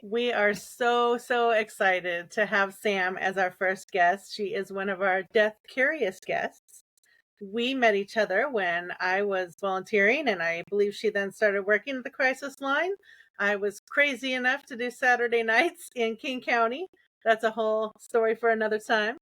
We are so excited to have Sam as our first guest. She is one of our death curious guests. We met each other when I was volunteering, and I believe she then started working at the crisis line. I was crazy enough to do Saturday nights in King County. That's a whole story for another time.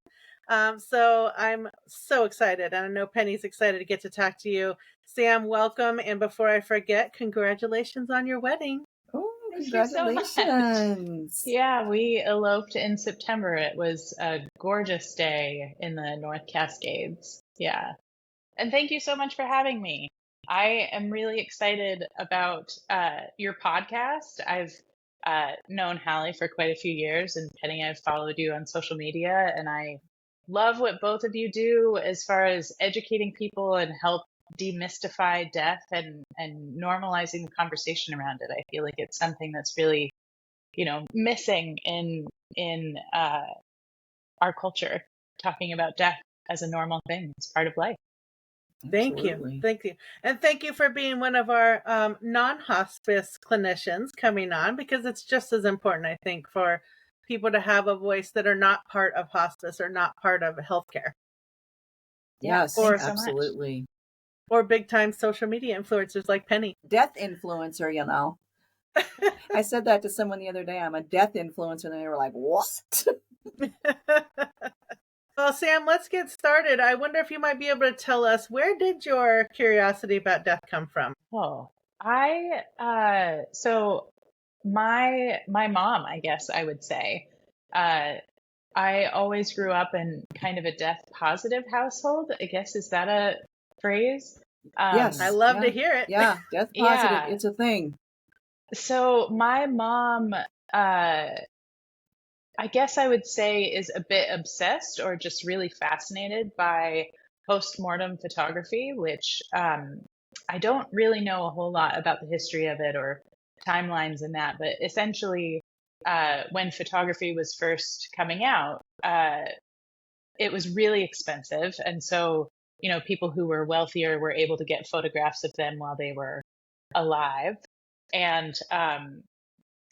So I'm so excited, and I know Penny's excited to get to talk to you. Sam, welcome. And before I forget, congratulations on your wedding. Oh, Thank you so much. congratulations. Yeah, we eloped in September. It was a gorgeous day in the North Cascades. Yeah. And thank you so much for having me. I am really excited about your podcast. I've known Halley for quite a few years, and Penny, I've followed you on social media, and I love what both of you do as far as educating people and help demystify death and normalizing the conversation around it. I feel like it's something that's really, missing in our culture, talking about death as a normal thing. It's part of life. Thank you. Thank you. And thank you for being one of our non-hospice clinicians coming on, because it's just as important, I think, for people to have a voice that are not part of hospice or not part of healthcare. Yes, or, absolutely. Or big time social media influencers like Penny. Death influencer, you know. I said that to someone the other day. I'm a death influencer. And they were like, what? Well, Sam, let's get started. I wonder if you might be able to tell us, where did your curiosity about death come from? Oh, so my mom, I guess I would say, I always grew up in kind of a death positive household. I guess, is that a phrase? Yes. I love to hear it. Yeah, death positive. Yeah. It's a thing. So my mom, I guess I would say, is a bit obsessed or just really fascinated by postmortem photography, which I don't really know a whole lot about the history of it or timelines in that, but essentially, when photography was first coming out, it was really expensive. And so, people who were wealthier were able to get photographs of them while they were alive. And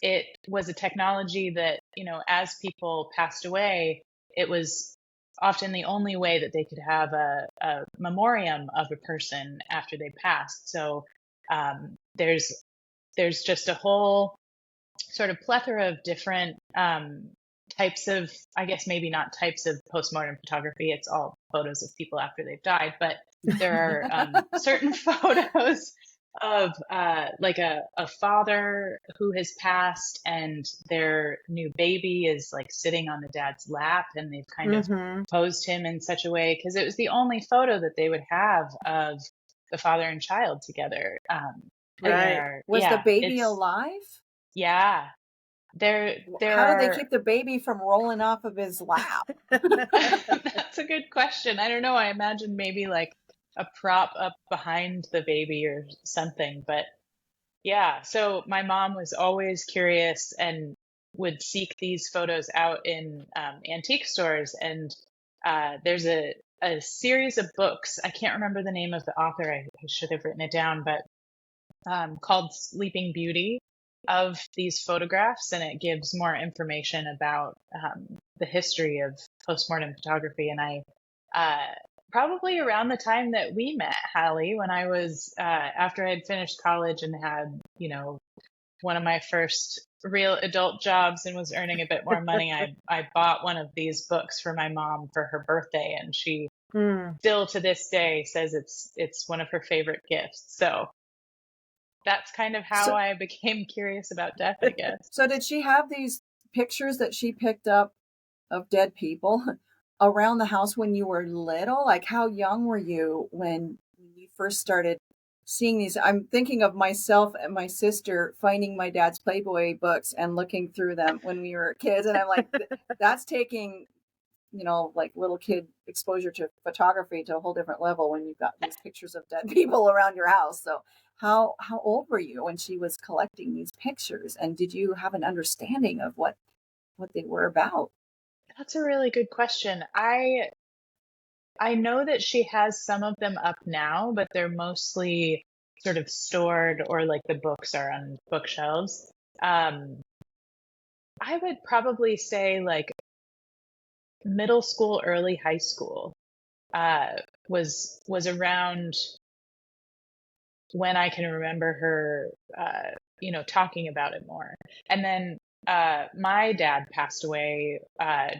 it was a technology that, as people passed away, it was often the only way that they could have a memoriam of a person after they passed. So there's just a whole sort of plethora of different types of, I guess maybe not types of postmortem photography. It's all photos of people after they've died, but there are certain photos of like a father who has passed and their new baby is like sitting on the dad's lap, and they've kind of posed him in such a way because it was the only photo that they would have of the father and child together. Right. Was the baby alive? Yeah. How do they keep the baby from rolling off of his lap? That's a good question. I don't know. I imagine maybe like a prop up behind the baby or something. But yeah, so my mom was always curious and would seek these photos out in antique stores. And there's a series of books. I can't remember the name of the author. I should have written it down, but called Sleeping Beauty, of these photographs, and it gives more information about the history of postmortem photography. And I probably around the time that we met, Halley, when I was after I had finished college and had one of my first real adult jobs and was earning a bit more money, I bought one of these books for my mom for her birthday, and she still to this day says it's one of her favorite gifts. So that's kind of how I became curious about death, I guess. So did she have these pictures that she picked up of dead people around the house when you were little? Like, how young were you when you first started seeing these? I'm thinking of myself and my sister finding my dad's Playboy books and looking through them when we were kids. And I'm like, that's taking, like little kid exposure to photography to a whole different level when you've got these pictures of dead people around your house. So how old were you when she was collecting these pictures? And did you have an understanding of what they were about? That's a really good question. I know that she has some of them up now, but they're mostly sort of stored, or like the books are on bookshelves. I would probably say like middle school, early high school uh, was around when I can remember her, talking about it more. And then my dad passed away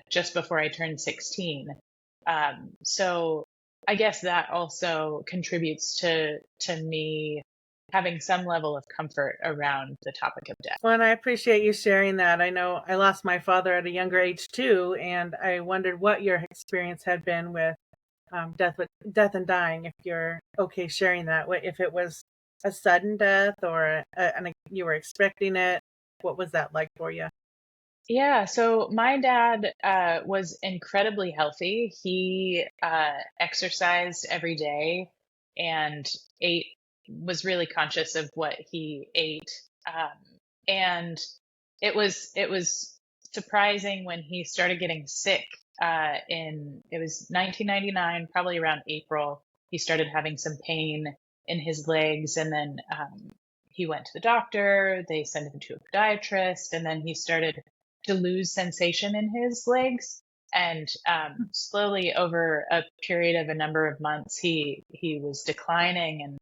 just before I turned 16. So I guess that also contributes to me having some level of comfort around the topic of death. Well, and I appreciate you sharing that. I know I lost my father at a younger age too, and I wondered what your experience had been with death and dying. If you're okay sharing that, if it was a sudden death or and you were expecting it, what was that like for you? Yeah, so my dad was incredibly healthy. He exercised every day and ate, was really conscious of what he ate. Um, and it was surprising when he started getting sick it was 1999, probably around April. He started having some pain in his legs, and then he went to the doctor. They sent him to a podiatrist, and then he started to lose sensation in his legs. And slowly, over a period of a number of months, he was declining and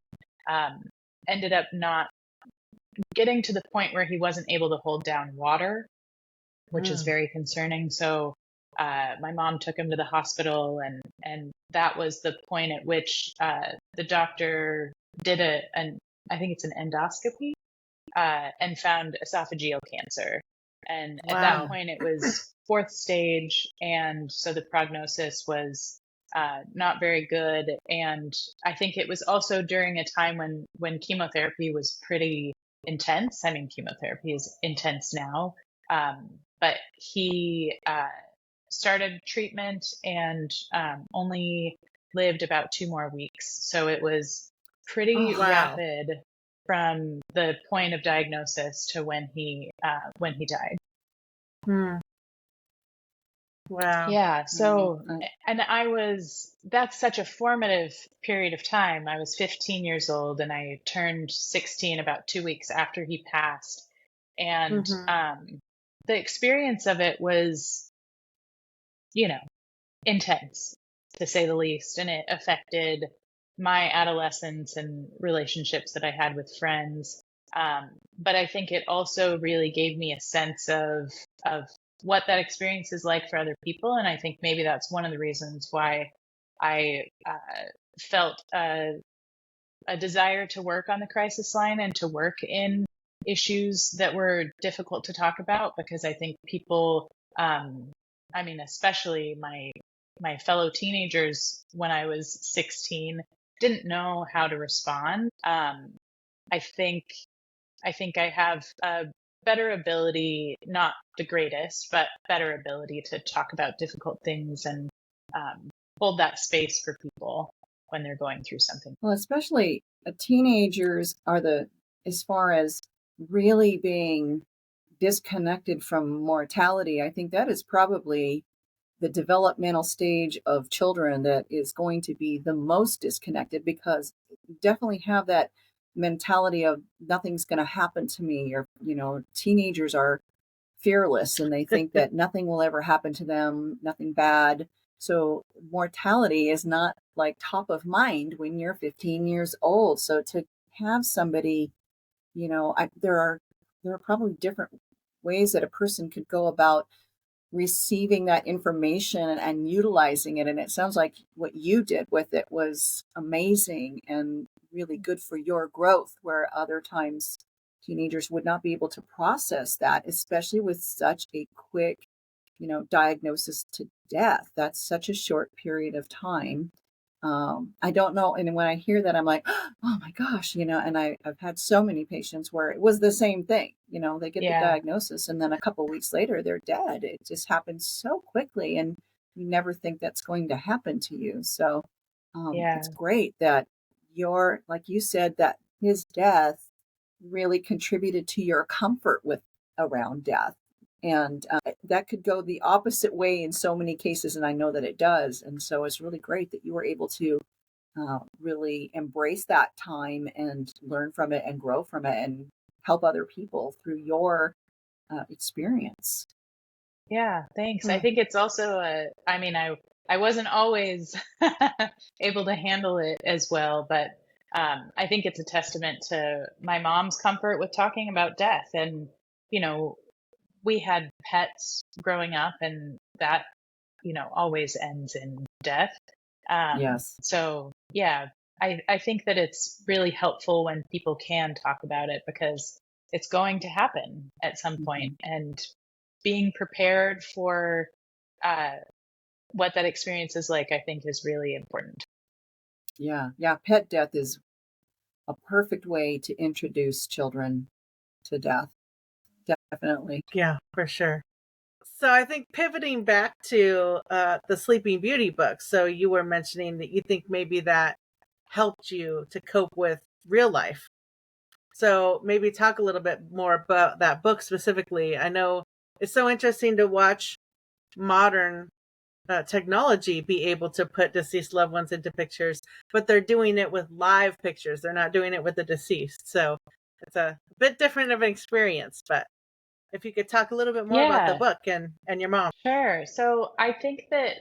ended up not getting to the point where he wasn't able to hold down water, which is Mm. very concerning. So my mom took him to the hospital, and that was the point at which the doctor did I think it's an endoscopy, and found esophageal cancer. And at that Wow. point, it was fourth stage, and so the prognosis was not very good. And I think it was also during a time when chemotherapy was pretty intense. I mean, chemotherapy is intense now, but he started treatment and only lived about 2 more weeks. So it was pretty Oh, Wow. rapid from the point of diagnosis to when he died. Hmm. Wow. Yeah. mm, So, and that's such a formative period of time. I was 15 years old and I turned 16 about 2 weeks after he passed. And Hmm. the experience of it was, you know, intense to say the least. And it affected my adolescence and relationships that I had with friends. But I think it also really gave me a sense of what that experience is like for other people. And I think maybe that's one of the reasons why I felt a desire to work on the crisis line and to work in issues that were difficult to talk about, because I think people, I mean, especially my fellow teenagers when I was 16, didn't know how to respond. I think I think I have a better ability, not the greatest, but better ability to talk about difficult things and um, hold that space for people when they're going through something. well, especially teenagers are as far as really being disconnected from mortality. I think that is probably the developmental stage of children that is going to be the most disconnected, because you definitely have that mentality of nothing's going to happen to me, or teenagers are fearless and they think that nothing will ever happen to them, nothing bad. So mortality is not like top of mind when you're 15 years old. So to have somebody, there are probably different ways that a person could go about receiving that information and utilizing it. And it sounds like what you did with it was amazing and really good for your growth, where other times teenagers would not be able to process that, especially with such a quick, diagnosis to death. That's such a short period of time. I don't know. And when I hear that, I'm like, oh my gosh, and I've had so many patients where it was the same thing. They get the Yeah, diagnosis and then a couple of weeks later, they're dead. It just happens so quickly. And you never think that's going to happen to you. So it's yeah, great that like you said, that his death really contributed to your comfort with around death. And that could go the opposite way in so many cases, and I know that it does. And so it's really great that you were able to really embrace that time and learn from it and grow from it and help other people through your experience. Yeah, thanks. I Hmm. think it's also I wasn't always able to handle it as well, but I think it's a testament to my mom's comfort with talking about death. And, you know, we had pets growing up, and that, always ends in death. Yes. So yeah, I think that it's really helpful when people can talk about it, because it's going to happen at some point, Mhm. and being prepared for uh, what that experience is like, I think, is really important. Yeah. Yeah. Pet death is a perfect way to introduce children to death. Definitely. Yeah, for sure. So I think pivoting back to the Sleeping Beauty book. So you were mentioning that you think maybe that helped you to cope with real life. So maybe talk a little bit more about that book specifically. I know it's so interesting to watch modern technology be able to put deceased loved ones into pictures, but they're doing it with live pictures. They're not doing it with the deceased. So it's a bit different of an experience. But if you could talk a little bit more about the Yeah, book and your mom. sure. So I think that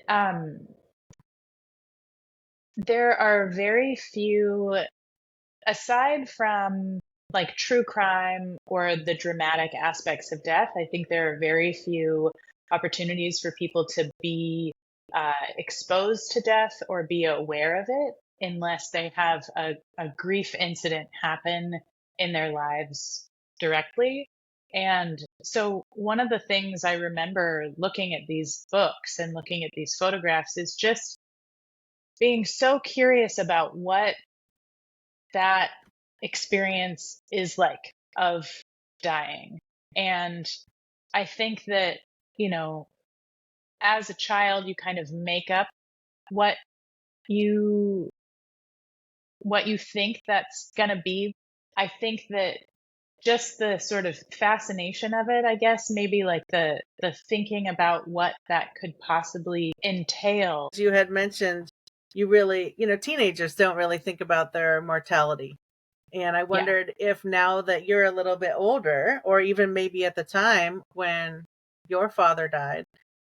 there are very few, aside from like true crime or the dramatic aspects of death, I think there are very few opportunities for people to be exposed to death or be aware of it, unless they have a grief incident happen in their lives directly. And so, one of the things I remember looking at these books and looking at these photographs is just being so curious about what that experience is like, of dying. And I think that, you know, as a child, you kind of make up what you think that's going to be. I think that just the sort of fascination of it, I guess, maybe like the thinking about what that could possibly entail. You had mentioned you really, teenagers don't really think about their mortality. And I Yeah. wondered if now that you're a little bit older, or even maybe at the time when your father died,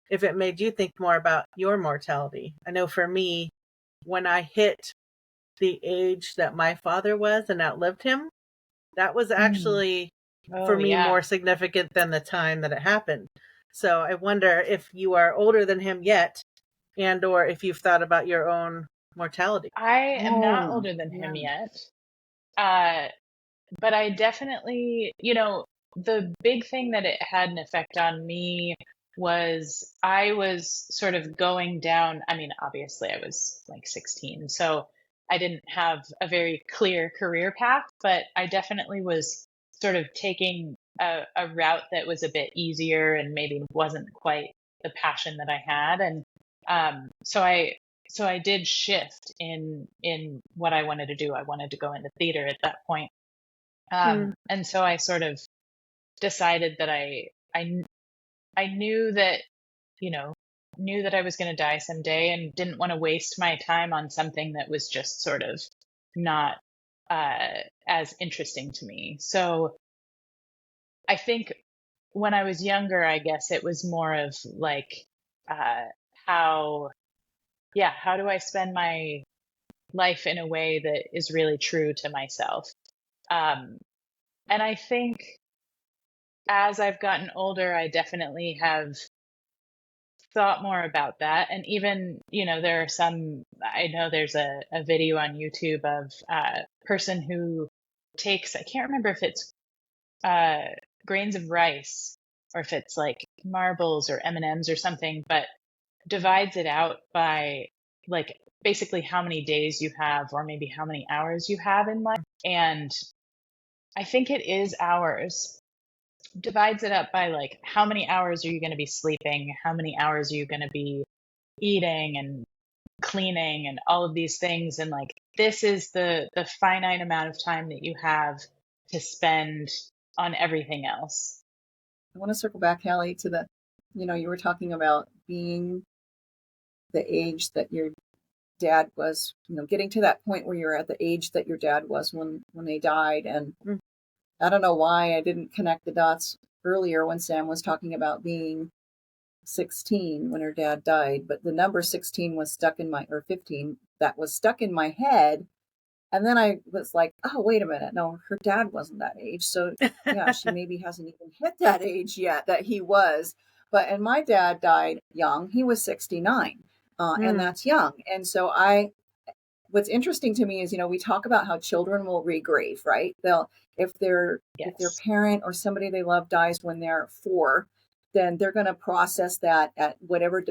if it made you think more about your mortality. I know for me, when I hit the age that my father was and outlived him, that was Mm. actually for Oh, me yeah. more significant than the time that it happened. So I wonder if you are older than him yet, and or if you've thought about your own mortality. I am not Oh, older than him yeah. yet. Uh, but I definitely, the big thing that it had an effect on me was I was sort of going down. I mean, obviously, I was like 16, so I didn't have a very clear career path, but I definitely was sort of taking a route that was a bit easier and maybe wasn't quite the passion that I had. And so I did shift in what I wanted to do. I wanted to go into theater at that point. Mm. And so I sort of decided that I knew that, you know, knew that I was going to die someday, and didn't want to waste my time on something that was just sort of not as interesting to me. So I think when I was younger, I guess it was more of like, uh, how, yeah, how do I spend my life in a way that is really true to myself? Um, and I think as I've gotten older, I definitely have thought more about that. And even, there are I know there's a video on YouTube of a person who takes, I can't remember if it's uh, grains of rice, or if it's like marbles or M&Ms or something, but divides it out by like basically how many days you have, or maybe how many hours you have in life. And I think it is hours, divides it up by like how many hours are you going to be sleeping, how many hours are you going to be eating and cleaning and all of these things, and like this is the finite amount of time that you have to spend on everything else. I want to circle back, Hallie, to you were talking about being the age that your dad was, getting to that point where you're at the age that your dad was when they died. And Mm. I don't know why I didn't connect the dots earlier when Sam was talking about being 16 when her dad died, but the number 16 was stuck in my, or 15, that was stuck in my head. And then I was like, oh, wait a minute. No, her dad wasn't that age. So yeah, she maybe hasn't even hit that age yet that he was. And my dad died young. He was 69. And that's young. And so what's interesting to me is, we talk about how children will regrieve, right? If their parent or somebody they love dies when they're 4, then they're going to process that at whatever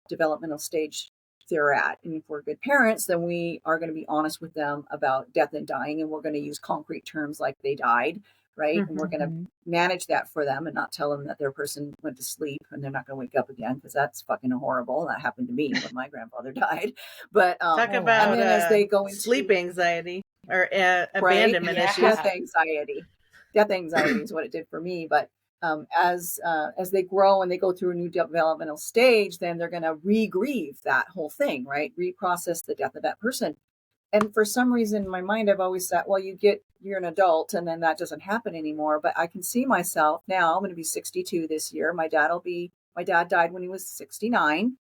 developmental stage they're at. And if we're good parents, then we are going to be honest with them about death and dying, and we're going to use concrete terms like they died, right? And we're going to manage that for them and not tell them that their person went to sleep and they're not going to wake up again, because that's fucking horrible. That happened to me when my grandfather died. But talk about and then as they go into sleep anxiety or abandonment issues. Death anxiety is what it did for me. But as they grow and they go through a new developmental stage, then they're going to re-grieve that whole thing, right? Reprocess the death of that person. And for some reason in my mind, I've always thought, well, you're an adult and then that doesn't happen anymore. But I can see myself now, I'm going to be 62 this year. My dad died when he was 69.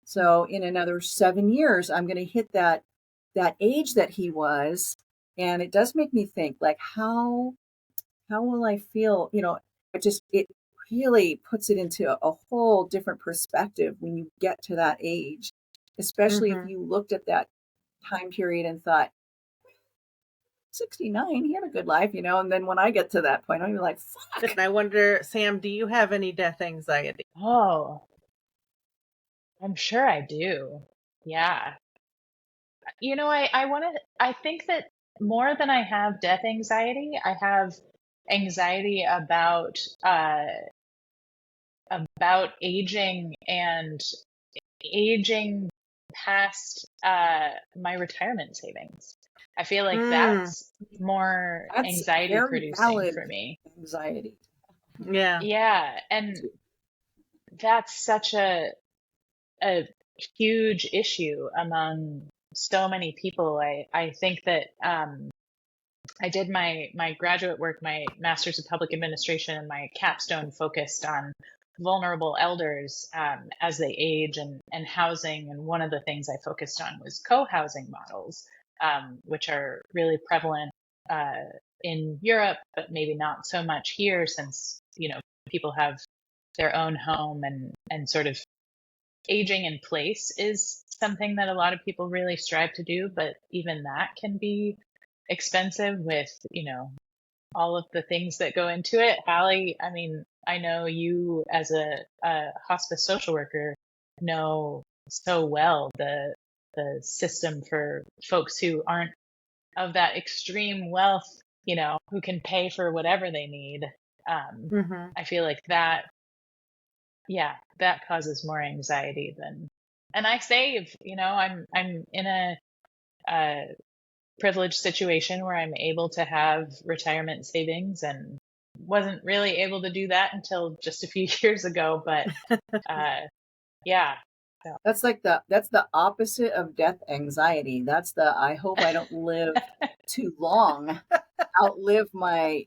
So in another 7 years, I'm going to hit that age that he was. And it does make me think, like, how will I feel? It really puts it into a whole different perspective when you get to that age, especially if you looked at that time period and thought, 69, he had a good life, and then when I get to that point, I'm like, fuck. And I wonder, Sam, do you have any death anxiety? Oh, I'm sure I do. Yeah. I think that more than I have death anxiety, I have anxiety about aging and aging past my retirement savings. I feel like that's more anxiety producing for me. Anxiety. Yeah. Yeah. And that's such a huge issue among so many people. I think that I did my graduate work, my master's of public administration, and my capstone focused on vulnerable elders as they age and housing. And one of the things I focused on was co-housing models, which are really prevalent in Europe, but maybe not so much here, since people have their own home, and sort of aging in place is something that a lot of people really strive to do, but even that can be expensive with, all of the things that go into it. Halley, I mean, I know you as a hospice social worker know so well the system for folks who aren't of that extreme wealth, who can pay for whatever they need. I feel like that causes more anxiety and I save, I'm in a privileged situation where I'm able to have retirement savings, and wasn't really able to do that until just a few years ago. But yeah. So. That's the opposite of death anxiety. That's I hope I don't live too long, outlive my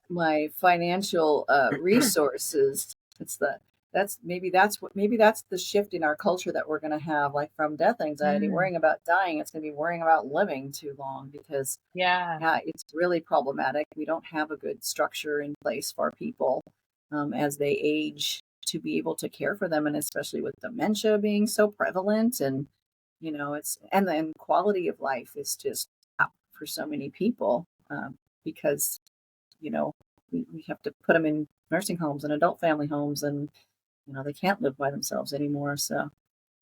financial resources. Maybe that's the shift in our culture that we're going to have, like from death anxiety, worrying about dying. It's going to be worrying about living too long, because it's really problematic. We don't have a good structure in place for people as they age, to be able to care for them, and especially with dementia being so prevalent, and and then quality of life is just up for so many people because we have to put them in nursing homes and adult family homes, and they can't live by themselves anymore. So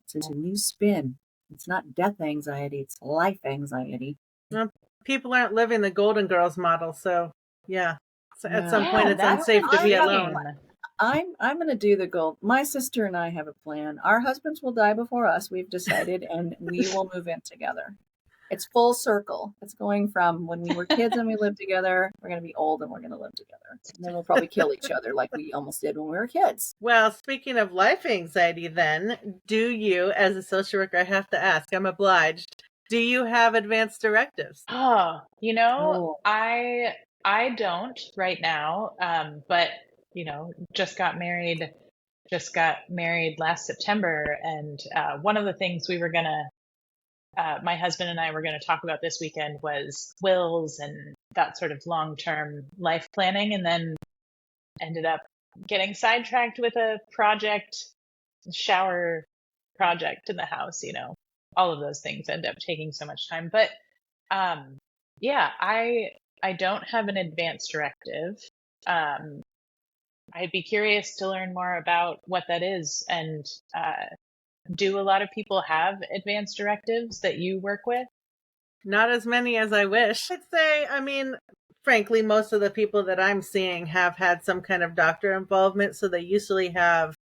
it's a new spin. It's not death anxiety, it's life anxiety. Well, people aren't living the Golden Girls model, so at some point it's unsafe to be alone. I'm going to do the goal. My sister and I have a plan. Our husbands will die before us, we've decided, and we will move in together. It's full circle. It's going from when we were kids and we lived together, we're going to be old and we're going to live together. And then we'll probably kill each other like we almost did when we were kids. Well, speaking of life anxiety, then, do you, as a social worker, I have to ask, I'm obliged, do you have advanced directives? I don't right now, but just got married last September. And one of the things my husband and I were going to talk about this weekend was wills and that sort of long-term life planning, and then ended up getting sidetracked with a shower project in the house. All of those things end up taking so much time. But yeah, I don't have an advance directive. I'd be curious to learn more about what that is. And do a lot of people have advance directives that you work with? Not as many as I wish. I'd say, frankly, most of the people that I'm seeing have had some kind of doctor involvement, so they usually have,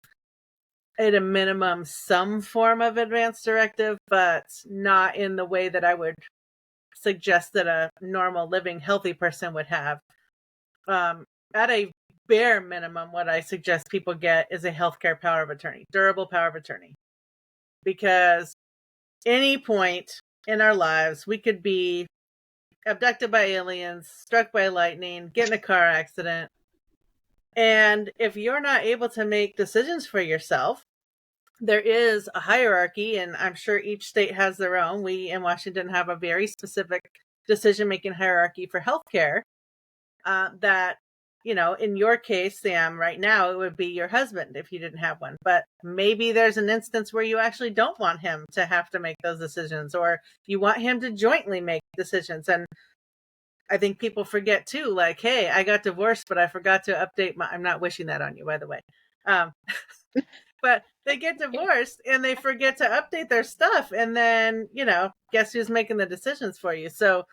at a minimum, some form of advance directive, but not in the way that I would suggest that a normal, living, healthy person would have. At a bare minimum, what I suggest people get is a healthcare power of attorney, durable power of attorney. Because any point in our lives, we could be abducted by aliens, struck by lightning, get in a car accident. And if you're not able to make decisions for yourself, there is a hierarchy, and I'm sure each state has their own. We in Washington have a very specific decision-making hierarchy for healthcare that, in your case, Sam, right now, it would be your husband if you didn't have one. But maybe there's an instance where you actually don't want him to have to make those decisions, or you want him to jointly make decisions. And I think people forget too, like, hey, I got divorced, but I forgot to update I'm not wishing that on you, by the way. But they get divorced and they forget to update their stuff. And then, guess who's making the decisions for you? So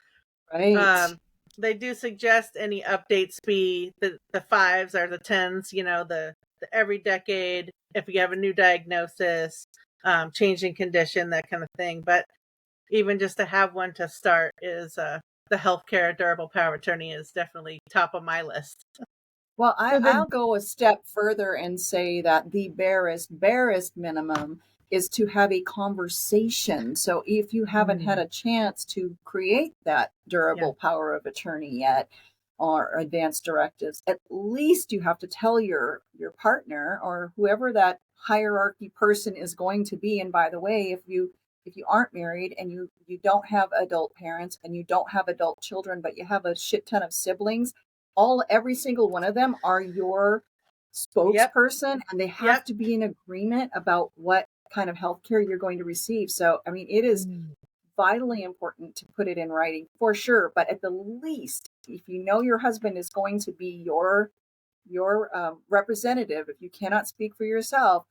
Right. they do suggest any updates be the 5s or the 10s, the every decade, if you have a new diagnosis, changing condition, that kind of thing. But even just to have one to start is the healthcare durable power of attorney is definitely top of my list. Well, So I'll go a step further and say that the barest minimum is to have a conversation. So if you haven't had a chance to create that durable power of attorney yet, or advanced directives, at least you have to tell your partner or whoever that hierarchy person is going to be. And by the way, if you aren't married and you don't have adult parents and you don't have adult children, but you have a shit ton of siblings, every single one of them are your spokesperson, and they have to be in agreement about what kind of health care you're going to receive. So, it is vitally important to put it in writing for sure. But at the least, if you know your husband is going to be your representative, if you cannot speak for yourself,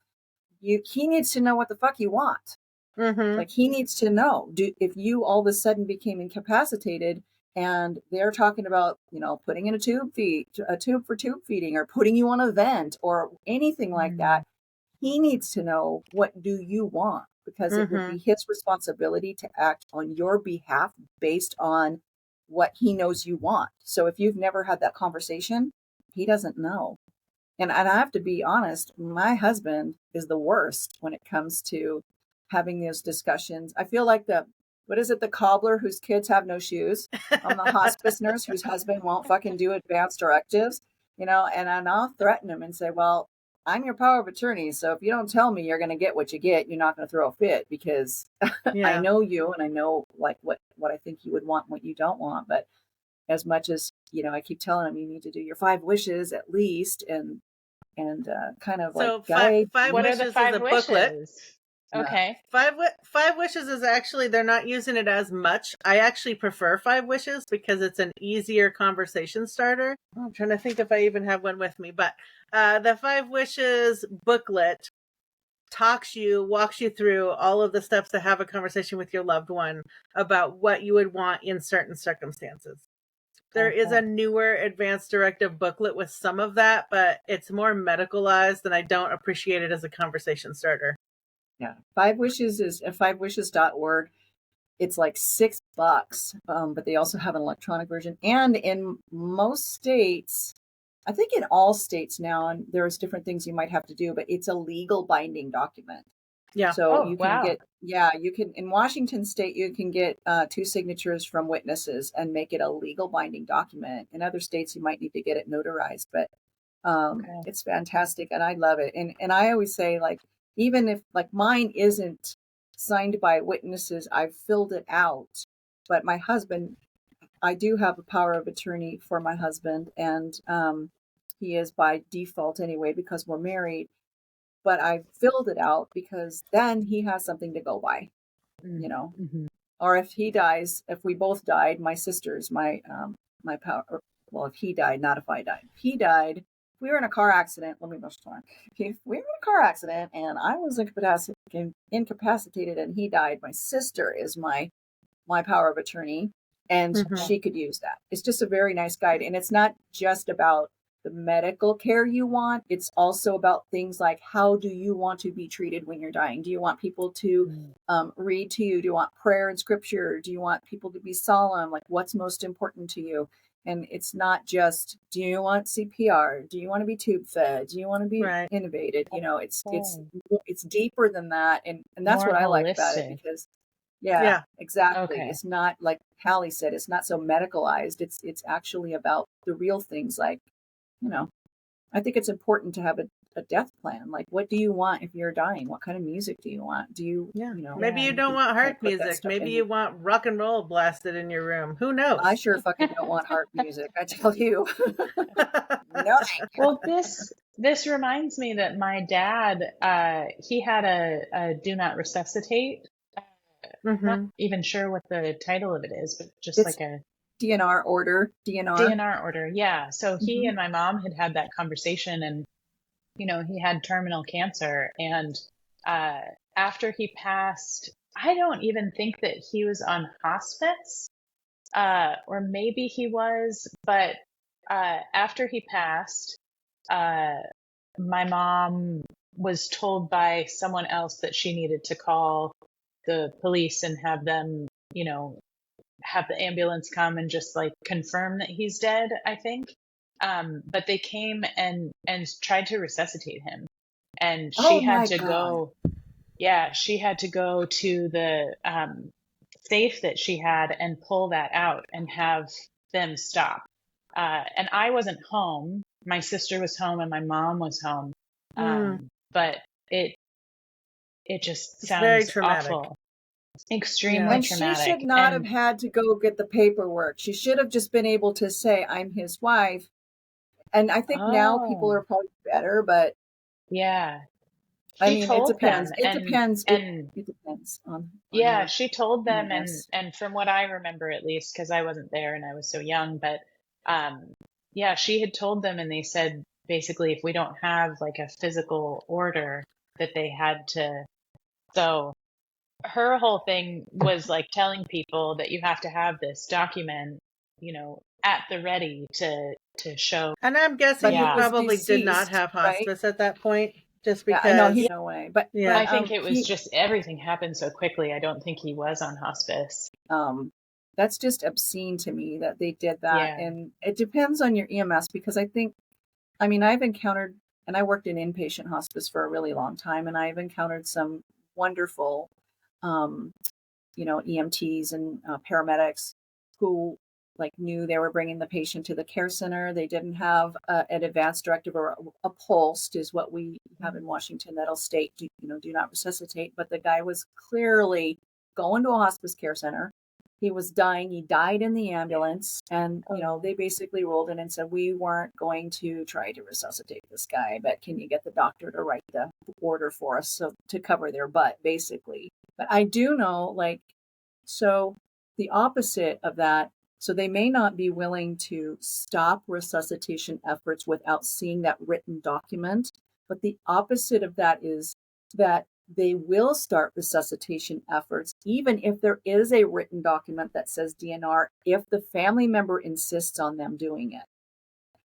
he needs to know what the fuck you want. Like, he needs to know, if you all of a sudden became incapacitated and they're talking about, putting in a tube for tube feeding, or putting you on a vent or anything like that, he needs to know, what do you want? Because it would be his responsibility to act on your behalf based on what he knows you want. So if you've never had that conversation, he doesn't know. And I have to be honest, my husband is the worst when it comes to having those discussions. I feel like the cobbler whose kids have no shoes. I'm the hospice nurse whose husband won't fucking do advanced directives, and I'll threaten him and say, well, I'm your power of attorney. So if you don't tell me you're going to get what you get, you're not going to throw a fit, because I know you, and I know like what I think you would want, what you don't want. But as much as, I keep telling him, you need to do your 5 wishes at least, and kind of so like five what wishes are the 5 is a wishes? booklet. Okay. Five wishes is actually, they're not using it as much. I actually prefer 5 wishes because it's an easier conversation starter. I'm trying to think if I even have one with me, but the 5 wishes booklet walks you through all of the steps to have a conversation with your loved one about what you would want in certain circumstances. There is a newer advanced directive booklet with some of that, but it's more medicalized, and I don't appreciate it as a conversation starter. Yeah. 5 wishes is 5wishes.org. It's like $6, but they also have an electronic version. And in most states, I think in all states now, and there's different things you might have to do, but it's a legal binding document. Yeah. So you can in Washington state, you can get 2 signatures from witnesses and make it a legal binding document. In other states, you might need to get it notarized, but Okay. It's fantastic, and I love it. And I always say, like, even if like mine isn't signed by witnesses, I've filled it out. But my husband, I do have a power of attorney for my husband, and he is by default anyway because we're married. But I filled it out because then he has something to go by, you know. Mm-hmm. Or if he dies, if we both died, my sister's my power. Well, if he died, not if I died. If he died, if we were in a car accident. Let me just talk. If we were in a car accident and I was incapacitated and he died, my sister is my power of attorney, and Mhm. she could use that. It's just a very nice guide, and it's not just about the medical care you want. It's also about things like, how do you want to be treated when you're dying? Do you want people to read to you? Do you want prayer and scripture? Do you want people to be solemn? Like, what's most important to you? And it's not just, do you want CPR? Do you want to be tube fed? Do you want to be Right. intubated? You know, Oh, it's deeper than that, and that's more what I like about it, holistic. because yeah, Yeah. exactly. Okay. It's not like Halley said, it's not so medicalized. It's actually about the real things, like, you know, I think it's important to have a death plan. Like, what do you want if you're dying? What kind of music do you want? Do you, Yeah. you know, Maybe Yeah. you you don't can want kind harp of put that music. stuff Maybe in you there. want rock and roll blasted in your room. Who I knows? sure fucking don't want harp music. I tell you. No, thank you. Well, this reminds me that my dad, he had a Do Not Resuscitate. Not Hmm. even sure what the title of it is, but just It's like a DNR order, DNR. DNR order. Yeah. So he Hmm. and my mom had that conversation, and he had terminal cancer, and uh, after he passed, I don't even think that he was on hospice, or maybe he was, but after he passed, uh, my mom was told by someone else that she needed to call the police and have them, have the ambulance come and just like confirm that he's dead, I think. But they came and tried to resuscitate him, and Oh she had my to God. go. Yeah, she had to go to the safe that she had and pull that out and have them stop. And I wasn't home. My sister was home and my mom was home. Mm, But it it just it's very sounds traumatic. awful, Yeah. extremely And she should traumatic. not have And had to go get the paperwork. She should have just been able to say, I'm his wife. And I think now people oh, are probably better, but yeah, I she mean, it told depends. them, It and depends. and It depends on yeah, your she told them, and EMS. and from what I remember, at least, because I wasn't there and I was so young, but um, yeah, she had told them, and they said basically if we don't have like a physical order, that they had to. So her whole thing was like telling people that you have to have this document, at the ready to show. And I'm guessing But you he Yeah, was probably did not deceased, have right? hospice at that point, just Yeah, I know he because, no way. But yeah. I think it was he just everything happened so quickly. I don't think he was on hospice. um that's just obscene to me that they did that. Yeah. And it depends on your EMS, because I mean, I've encountered, and I worked in inpatient hospice for a really long time, and I've encountered some wonderful um EMTs and paramedics who like knew they were bringing the patient to the care center. They didn't have an advance directive, or a pulsed is what we have in Washington that'll state, do not resuscitate. But the guy was clearly going to a hospice care center. He was dying. He died in the ambulance. And, Oh, they basically rolled in and said, we weren't going to try to resuscitate this guy, but can you get the doctor to write the order for us, so to cover their butt, basically. But I do know, like, so the opposite of that, so they may not be willing to stop resuscitation efforts without seeing that written document. But the opposite of that is that they will start resuscitation efforts, even if there is a written document that says DNR, if the family member insists on them doing it.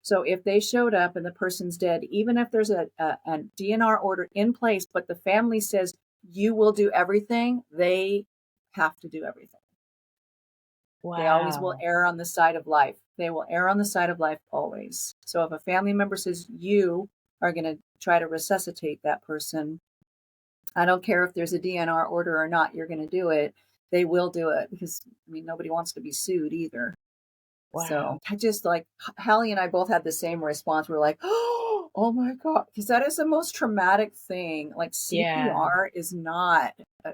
So if they showed up and the person's dead, even if there's a DNR order in place, but the family says you will do everything, they have to do everything. They always will wow. err on the side of life. They will err on the side of life always. So if a family member says you are going to try to resuscitate that person, I don't care if there's a DNR order or not, you're going to do it. They will do it, because I mean, nobody wants to be sued either. Wow. So I just like, Hallie and I both had the same response. We're like, oh, Oh my God. Because that is the most traumatic thing. Like Yeah. CPR is not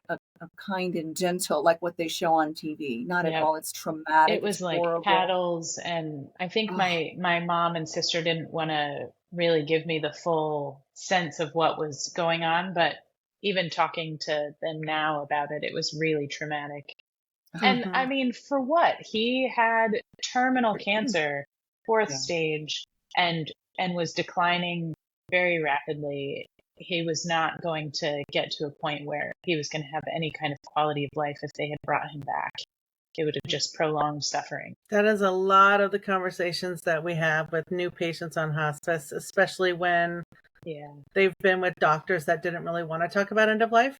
a kind and gentle, like what they show on TV. Not at Yep. all. It's traumatic. It It's was like horrible. paddles, and I think Oh, my mom and sister didn't want to really give me the full sense of what was going on, but even talking to them now about it, it was really traumatic. And I Mhm. mean, for what? He had terminal cancer, fourth yeah. stage, and was declining very rapidly. He was not going to get to a point where he was going to have any kind of quality of life if they had brought him back. It would have just prolonged suffering. That is a lot of the conversations that we have with new patients on hospice, especially when Yeah. they've been with doctors that didn't really want to talk about end of life.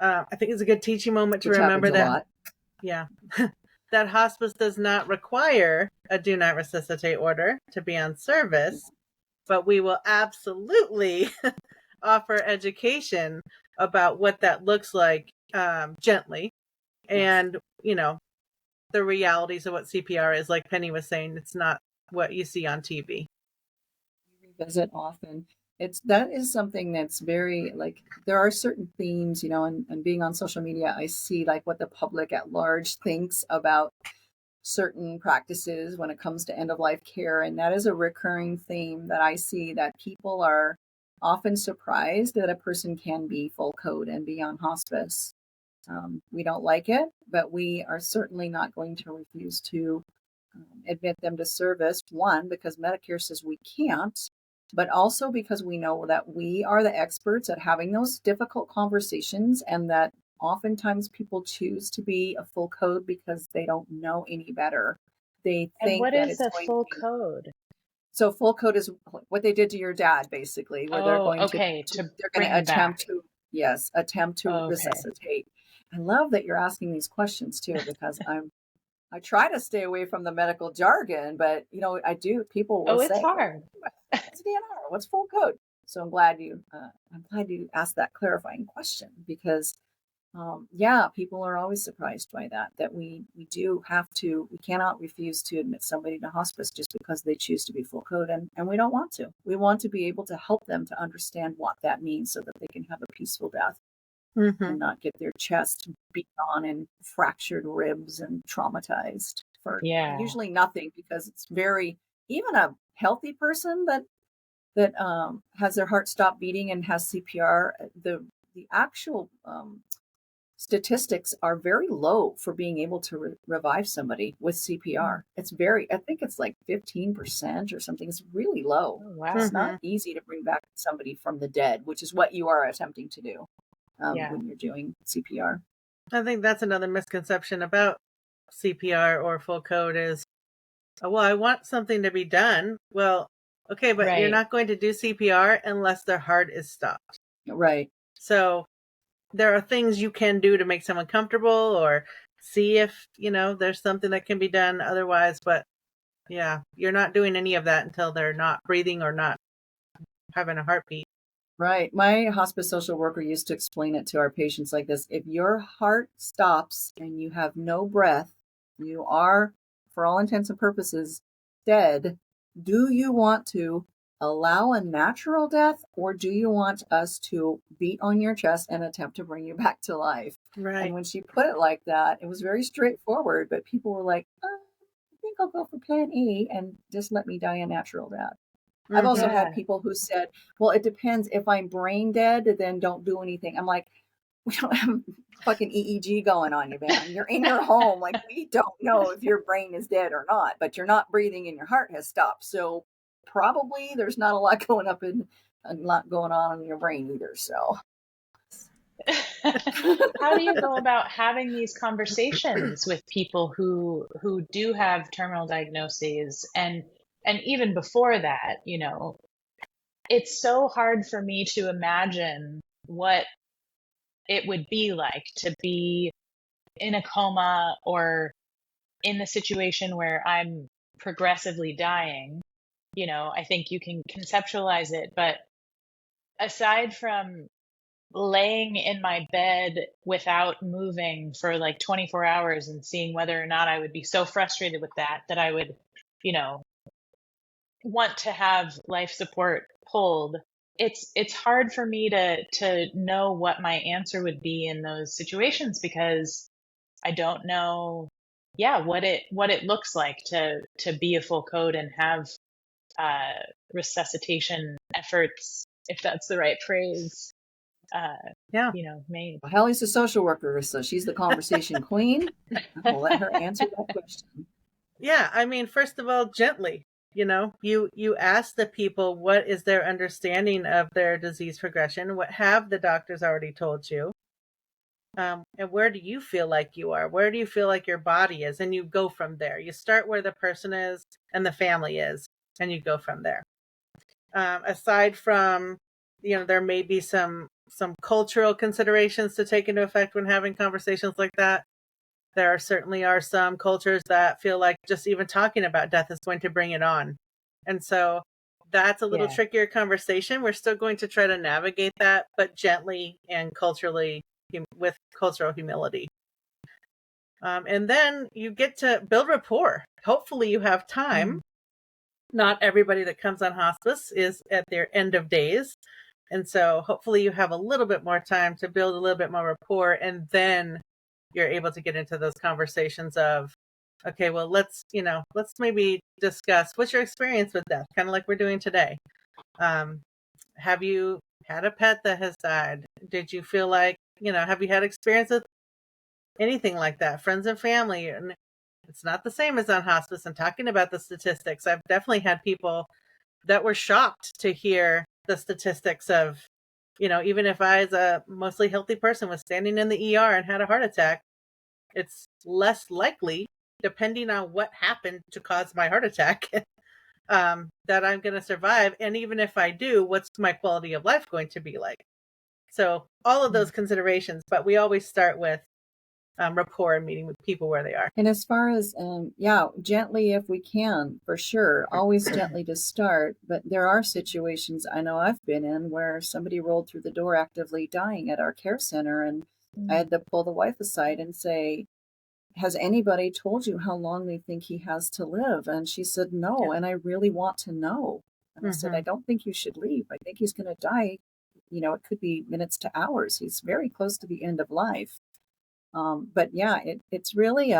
I think it's a good teaching moment to Which happens remember a that, lot. yeah, that hospice does not require a do not resuscitate order to be on service, but we will absolutely offer education about what that looks like, gently, Yes. and, the realities of what CPR is. Like Penny was saying, it's not what you see on TV. Revisit often. That is something that's very like there are certain themes, and being on social media, I see like what the public at large thinks about certain practices when it comes to end of life care. And that is a recurring theme that I see that people are often surprised that a person can be full code and be on hospice. We don't like it, but we are certainly not going to refuse to admit them to service. One, because Medicare says we can't, but also because we know that we are the experts at having those difficult conversations, and that oftentimes people choose to be a full code because they don't know any better. They And think what that is it's a going to full be code? so. Full code is what they did to your dad, basically, where they're Oh, going okay, to they're going to bring back. attempt to, yes, attempt to Okay. resuscitate. I love that you're asking these questions too, because I try to stay away from the medical jargon, but I do. People will Oh, it's say, "Well, hard. what's DNR? What's full code?" So I'm glad you asked that clarifying question, because yeah, people are always surprised by that we do have to, we cannot refuse to admit somebody to hospice just because they choose to be full code, and we don't want to. We want to be able to help them to understand what that means so that they can have a peaceful death Mm-hmm. and not get their chest beat on and fractured ribs and traumatized for Yeah. usually nothing, because it's very, even a healthy person that has their heart stop beating and has CPR, the actual statistics are very low for being able to revive somebody with CPR. It's very, I think it's like 15% or something. It's really low. Oh, wow. It's not Mm-hmm. easy to bring back somebody from the dead, which is what you are attempting to do Yeah. when you're doing CPR. I think that's another misconception about CPR or full code is, oh, well, I want something to be done. Well, okay, but you're Right. not going to do CPR unless their heart is stopped. Right. So there are things you can do to make someone comfortable or see if, there's something that can be done otherwise. But yeah, you're not doing any of that until they're not breathing or not having a heartbeat. Right. My hospice social worker used to explain it to our patients like this: if your heart stops and you have no breath, you are, for all intents and purposes, dead. Do you want to allow a natural death, or do you want us to beat on your chest and attempt to bring you back to life? And Right. when she put it like that, it was very straightforward, but people were like, I think I'll go for plan A and just let me die a natural death. I've also Mm-hmm. had Yeah. people who said, well, it depends. If I'm brain dead, then don't do anything. I'm like, we don't have fucking EEG going on you, man. You're in your home. Like, we don't know if your brain is dead or not, but you're not breathing and your heart has stopped. So probably there's not a lot going up in a lot going on in your brain either. So How do you go about having these conversations with people who do have terminal diagnoses, and even before that, it's so hard for me to imagine what it would be like to be in a coma or in the situation where I'm progressively dying. I think you can conceptualize it, but aside from laying in my bed without moving for like 24 hours and seeing whether or not I would be so frustrated with that I would, you know, want to have life support pulled, it's hard for me to know what my answer would be in those situations because I don't know, yeah, what it looks like to be a full code and have resuscitation efforts, if that's the right phrase, uh, Yeah. made. Well, Halley's a social worker, so she's the conversation queen. We'll let her answer that question. Yeah, I mean, first of all, gently. You ask the people what is their understanding of their disease progression. What have the doctors already told you? And where do you feel like you are? Where do you feel like your body is? And you go from there. You start where the person is and the family is, and you go from there. Aside from, there may be some cultural considerations to take into effect when having conversations like that. There certainly are some cultures that feel like just even talking about death is going to bring it on. And so that's a little Yeah. trickier conversation. We're still going to try to navigate that, but gently and culturally, with cultural humility. And then you get to build rapport. Hopefully you have time. Not everybody that comes on hospice is at their end of days. And so hopefully you have a little bit more time to build a little bit more rapport, and then you're able to get into those conversations of, okay, well, let's maybe discuss what's your experience with death, kind of like we're doing today. Have you had a pet that has died? Did you feel like, have you had experience with anything like that? Friends and family? And it's not the same as on hospice. And talking about the statistics, I've definitely had people that were shocked to hear the statistics of, even if I, as a mostly healthy person, was standing in the ER and had a heart attack, it's less likely, depending on what happened to cause my heart attack, that I'm going to survive. And even if I do, what's my quality of life going to be like? So all of those considerations, but we always start with rapport and meeting with people where they are. And as far as, gently if we can, for sure, always gently to start. But there are situations I know I've been in where somebody rolled through the door actively dying at our care center, and I had to pull the wife aside and say, has anybody told you how long they think he has to live? And she said, no, and I really want to know. And I said, I don't think you should leave. I think he's going to die. It could be minutes to hours. He's very close to the end of life. But yeah, it's really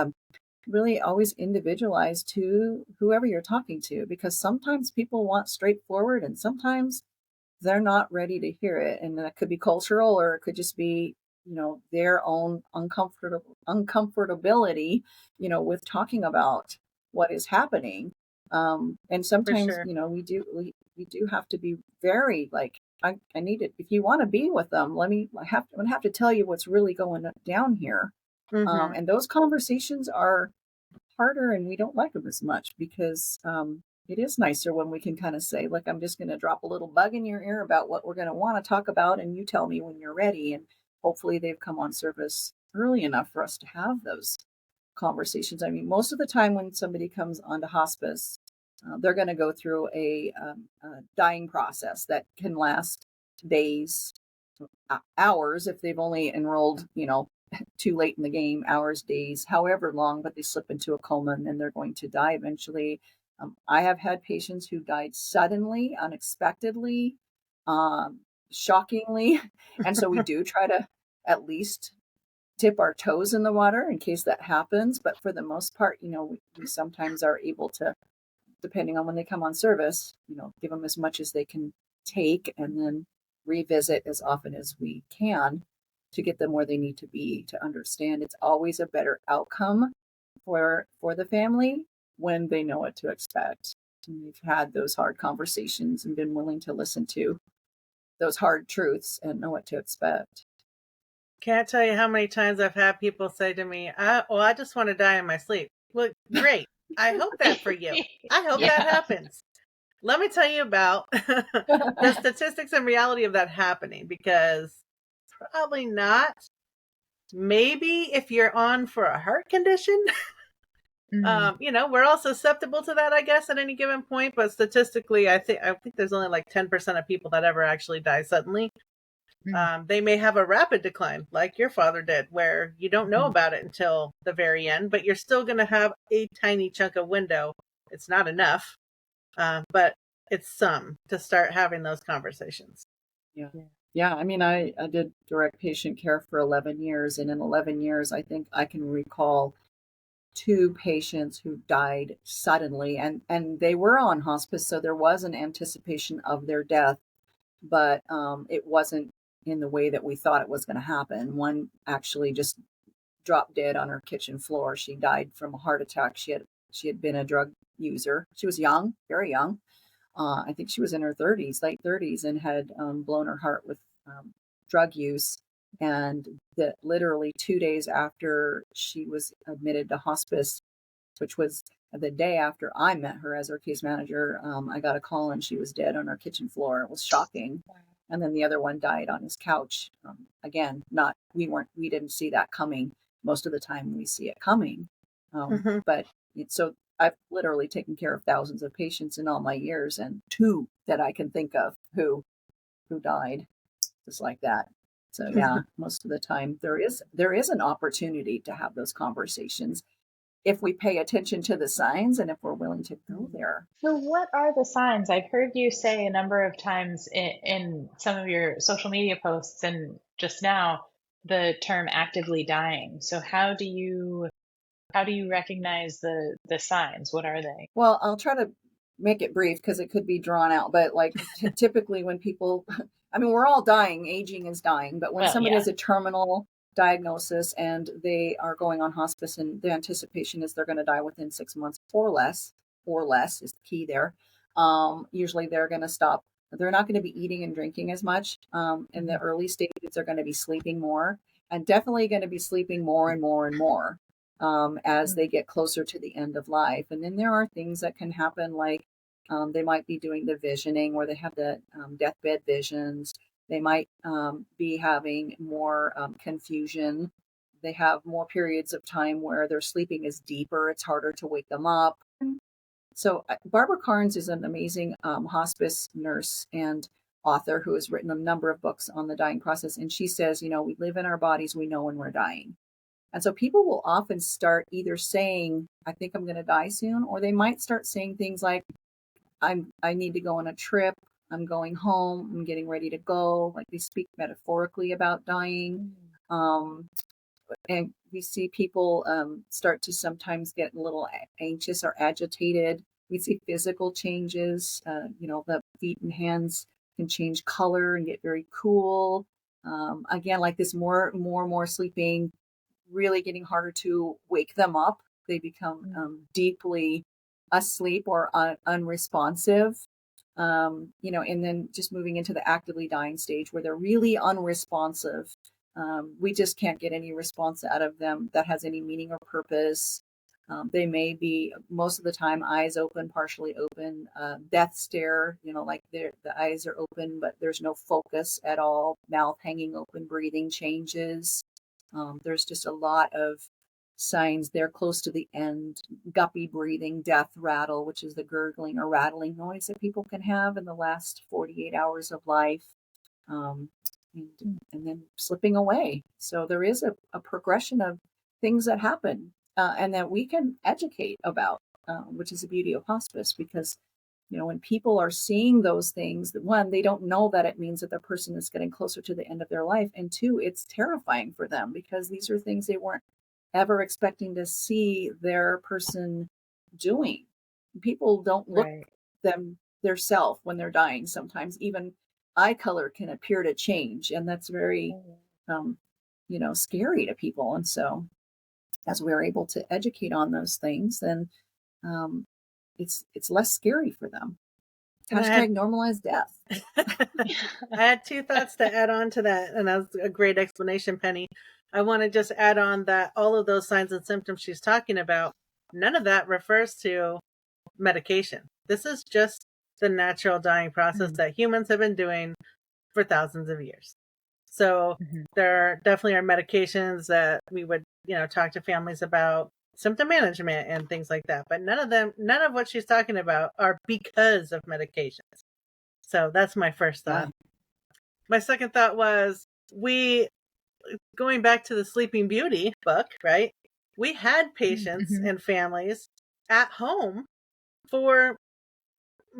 really always individualized to whoever you're talking to, because sometimes people want straightforward and sometimes they're not ready to hear it. And that could be cultural, or it could just be, their own uncomfortability, with talking about what is happening. And sometimes, sure. we do have to be very like, I need it. If you want to be with them, I'm gonna have to tell you what's really going down here. And those conversations are harder, and we don't like them as much because it is nicer when we can kind of say, look, I'm just going to drop a little bug in your ear about what we're going to want to talk about, and you tell me when you're ready. And hopefully they've come on service early enough for us to have those conversations. I mean, most of the time when somebody comes onto hospice, they're going to go through a dying process that can last days, hours if they've only enrolled, too late in the game, hours, days, however long, but they slip into a coma and then they're going to die eventually. I have had patients who died suddenly, unexpectedly, shockingly. And so we do try to at least dip our toes in the water in case that happens. But for the most part, we sometimes are able to, depending on when they come on service, give them as much as they can take and then revisit as often as we can to get them where they need to be, to understand it's always a better outcome for the family when they know what to expect. And we've had those hard conversations and been willing to listen to those hard truths and know what to expect. Can't tell you how many times I've had people say to me, I just want to die in my sleep. Well, great. I hope that for you. I hope that happens. Let me tell you about the statistics and reality of that happening, because probably not. Maybe if you're on for a heart condition, we're all susceptible to that, I guess, at any given point. But statistically, I think there's only like 10% of people that ever actually die suddenly. They may have a rapid decline like your father did, where you don't know about it until the very end, but you're still going to have a tiny chunk of window. It's not enough. but it's some to start having those conversations. Yeah. Yeah. I mean, I did direct patient care for 11 years. And in 11 years, I think I can recall two patients who died suddenly. And they were on hospice. So there was an anticipation of their death, but it wasn't in the way that we thought it was going to happen. One actually just dropped dead on her kitchen floor. She died from a heart attack. She had been a drug user. She was young, very young. I think she was in her 30s, late 30s, and had blown her heart with drug use. And that literally 2 days after she was admitted to hospice, which was the day after I met her as her case manager, I got a call and she was dead on her kitchen floor. It was shocking. And then the other one died on his couch. Again, not we didn't see that coming. Most of the time, we see it coming. But so I've literally taken care of thousands of patients in all my years, and two that I can think of who died just like that. So yeah, most of the time there is an opportunity to have those conversations if we pay attention to the signs and if we're willing to go there. So, what are the signs? I've heard you say a number of times in some of your social media posts and just now the term actively dying. So, how do you recognize the signs? What are they? Well, I'll try to make it brief because it could be drawn out, but like typically when people, I mean, we're all dying, aging is dying, but when Well, somebody yeah. has a terminal diagnosis and they are going on hospice and the anticipation is they're going to die within 6 months or less is the key there. Usually they're going to stop. They're not going to be eating and drinking as much. In the early stages, they're going to be sleeping more and definitely going to be sleeping more and more and more as they get closer to the end of life. And then there are things that can happen, like they might be doing the visioning where they have the deathbed visions. They might be having more confusion. They have more periods of time where their sleeping is deeper. It's harder to wake them up. So Barbara Carnes is an amazing hospice nurse and author who has written a number of books on the dying process. And she says, we live in our bodies. We know when we're dying. And so people will often start either saying, I think I'm going to die soon, or they might start saying things like, I need to go on a trip. I'm going home. I'm getting ready to go. Like they speak metaphorically about dying. And we see people start to sometimes get a little anxious or agitated. We see physical changes. The feet and hands can change color and get very cool. Again, like this more sleeping, really getting harder to wake them up. They become deeply asleep or unresponsive. And then just moving into the actively dying stage where they're really unresponsive. We just can't get any response out of them that has any meaning or purpose. They may be most of the time eyes open, partially open, death stare, like the eyes are open, but there's no focus at all, mouth hanging open, breathing changes. There's just a lot of signs. They're close to the end, guppy breathing, death rattle, which is the gurgling or rattling noise that people can have in the last 48 hours of life. And then slipping away. So there is a progression of things that happen and that we can educate about, which is the beauty of hospice, because when people are seeing those things, one, they don't know that it means that the person is getting closer to the end of their life. And two, it's terrifying for them because these are things they weren't ever expecting to see their person doing. People don't look them their self when they're dying. Sometimes even eye color can appear to change. And that's very, scary to people. And so as we're able to educate on those things, then it's less scary for them. Hashtag normalize death. I had two thoughts to add on to that, and that's a great explanation, Penny. I want to just add on that all of those signs and symptoms she's talking about, none of that refers to medication. This is just the natural dying process that humans have been doing for thousands of years. So there definitely are medications that we would, talk to families about, symptom management and things like that. But none of what she's talking about are because of medications. So that's my first thought. Yeah. My second thought was going back to the Sleeping Beauty book, right? We had patients and families at home for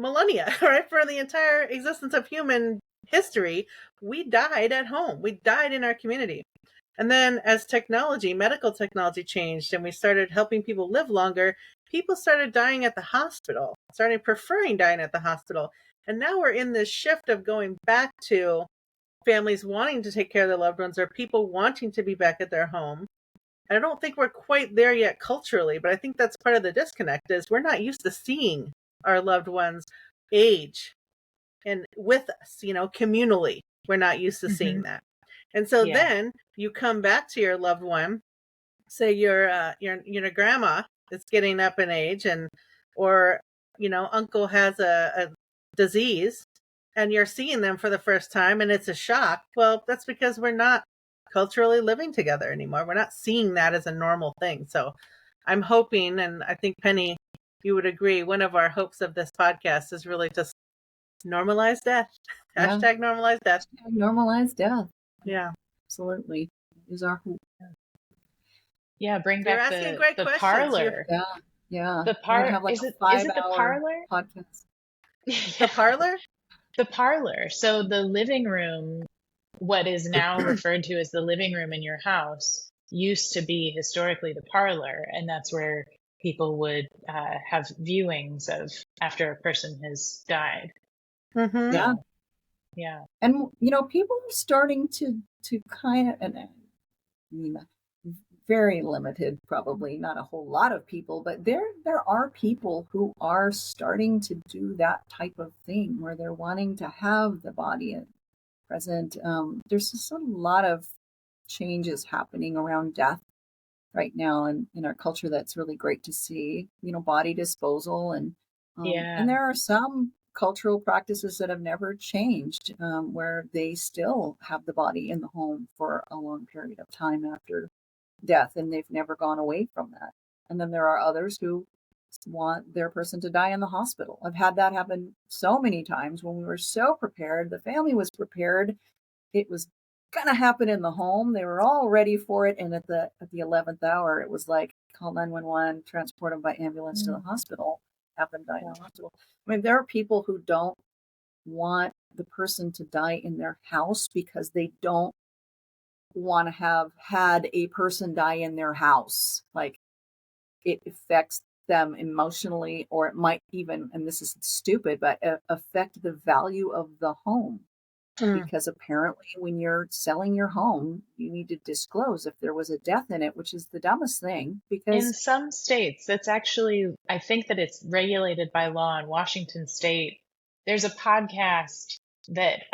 millennia, right? For the entire existence of human history, we died at home. We died in our community. And then as medical technology changed and we started helping people live longer, people started dying at the hospital, started preferring dying at the hospital. And now we're in this shift of going back to families wanting to take care of their loved ones or people wanting to be back at their home. And I don't think we're quite there yet culturally, but I think that's part of the disconnect is we're not used to seeing our loved ones age and with us, communally. We're not used to seeing that. And so then you come back to your loved one, say your grandma is getting up in age or uncle has a disease and you're seeing them for the first time and it's a shock. Well, that's because we're not culturally living together anymore. We're not seeing that as a normal thing. So I'm hoping, and I think Penny, you would agree, one of our hopes of this podcast is really just normalize death. Hashtag normalize death. Hashtag normalize death. Yeah. Absolutely. Is our hope. Yeah, bring back the parlor. Yeah. The parlor. Like is it the parlor? Podcast. The parlor? The parlor. So the living room, what is now referred to as the living room in your house, used to be historically the parlor, and that's where people would have viewings of after a person has died. Mm-hmm. Yeah. And people are starting to kind of, and I mean, very limited, probably not a whole lot of people, but there are people who are starting to do that type of thing where they're wanting to have the body present. There's just a lot of changes happening around death right now in our culture that's really great to see. Body disposal and there are some cultural practices that have never changed, where they still have the body in the home for a long period of time after death, and they've never gone away from that. And then there are others who want their person to die in the hospital. I've had that happen so many times when we were so prepared. The family was prepared. It was going to happen in the home. They were all ready for it. And at the 11th hour, it was like, call 911, transport them by ambulance to the hospital, have them die in the hospital. I mean, there are people who don't want the person to die in their house because they don't want to have had a person die in their house. Like, it affects them emotionally, or it might even, and this is stupid, but affect the value of the home. Because apparently when you're selling your home, you need to disclose if there was a death in it, which is the dumbest thing. Because in some states, that's actually, I think that it's regulated by law. In Washington State, there's a podcast that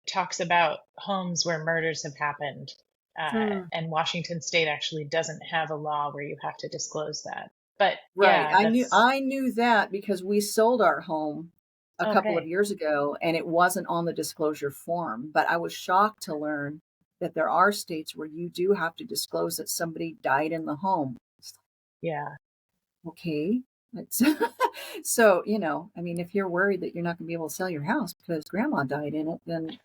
talks about homes where murders have happened. And Washington State actually doesn't have a law where you have to disclose that. But right, yeah, I knew that because we sold our home a couple of years ago, and it wasn't on the disclosure form. But I was shocked to learn that there are states where you do have to disclose that somebody died in the home. Yeah. Okay. So, I mean, if you're worried that you're not going to be able to sell your house because grandma died in it, then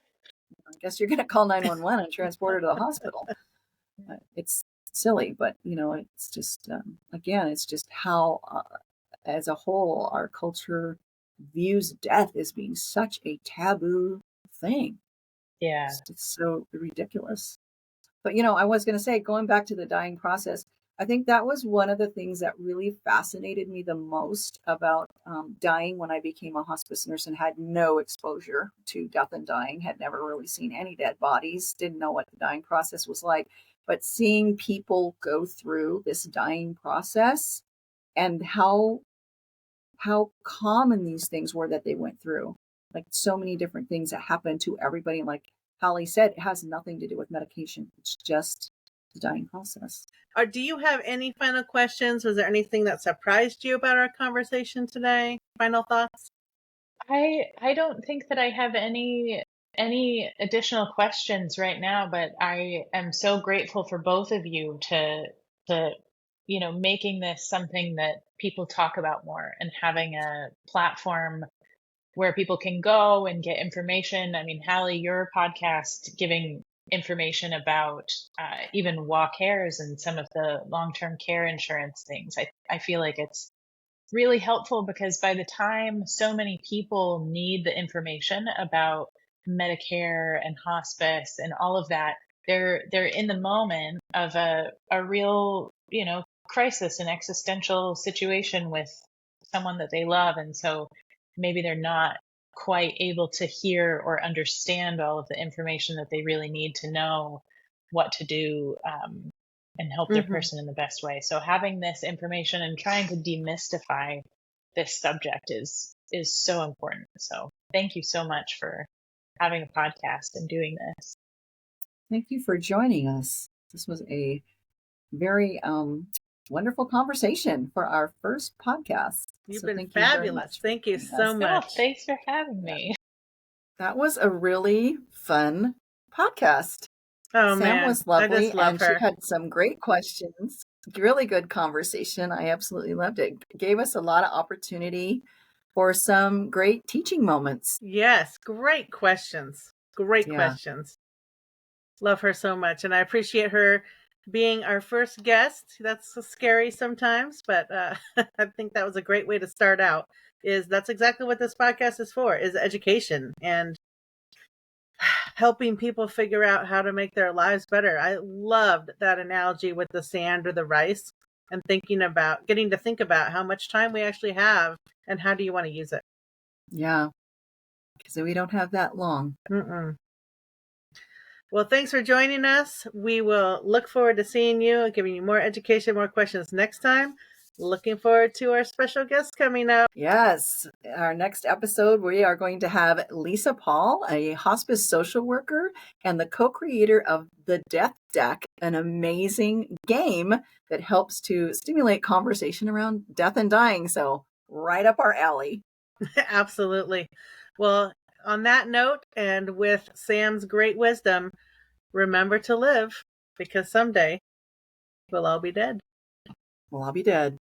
I guess you're going to call 911 and transport her to the hospital. It's silly, but, it's just, again, it's just how, as a whole, our culture views death as being such a taboo thing. Yeah. It's so ridiculous. But, I was going to say, going back to the dying process, I think that was one of the things that really fascinated me the most about dying when I became a hospice nurse and had no exposure to death and dying, had never really seen any dead bodies, didn't know what the dying process was like. But seeing people go through this dying process and how common these things were that they went through, like so many different things that happen to everybody. Like Halley said, it has nothing to do with medication. It's just the dying process. Do you have any final questions? Was there anything that surprised you about our conversation today? Final thoughts? I don't think that I have any additional questions right now, but I am so grateful for both of you to making this something that people talk about more and having a platform where people can go and get information. I mean, Halley, your podcast giving information about even walk hairs and some of the long-term care insurance things. I feel like it's really helpful because by the time so many people need the information about Medicare and hospice and all of that, they're in the moment of a real, crisis, an existential situation with someone that they love. And so maybe they're not quite able to hear or understand all of the information that they really need to know what to do, and help their person in the best way. So having this information and trying to demystify this subject is so important. So thank you so much for having a podcast and doing this. Thank you for joining us. This was a very wonderful conversation for our first podcast. You've been fabulous. Thank you so much. Oh, thanks for having me. That was a really fun podcast. Oh, Sam man. was lovely, I just love and her. she had some great questions. Really good conversation. I absolutely loved it. Gave us a lot of opportunity for some great teaching moments. Yes, great questions. Great questions. Love her so much, and I appreciate her being our first guest. That's scary sometimes, but I think that was a great way to start out. That's exactly what this podcast is for, is education and helping people figure out how to make their lives better. I loved that analogy with the sand or the rice, and getting to think about how much time we actually have and how do you want to use it. Yeah, because we don't have that long. Well, thanks for joining us. We will look forward to seeing you and giving you more education, more questions next time. Looking forward to our special guest coming up. Yes. Our next episode, we are going to have Lisa Paul, a hospice social worker and the co-creator of the Death Deck, an amazing game that helps to stimulate conversation around death and dying. So right up our alley. Absolutely. Well, on that note, and with Sam's great wisdom, remember to live, because someday we'll all be dead. We'll all be dead.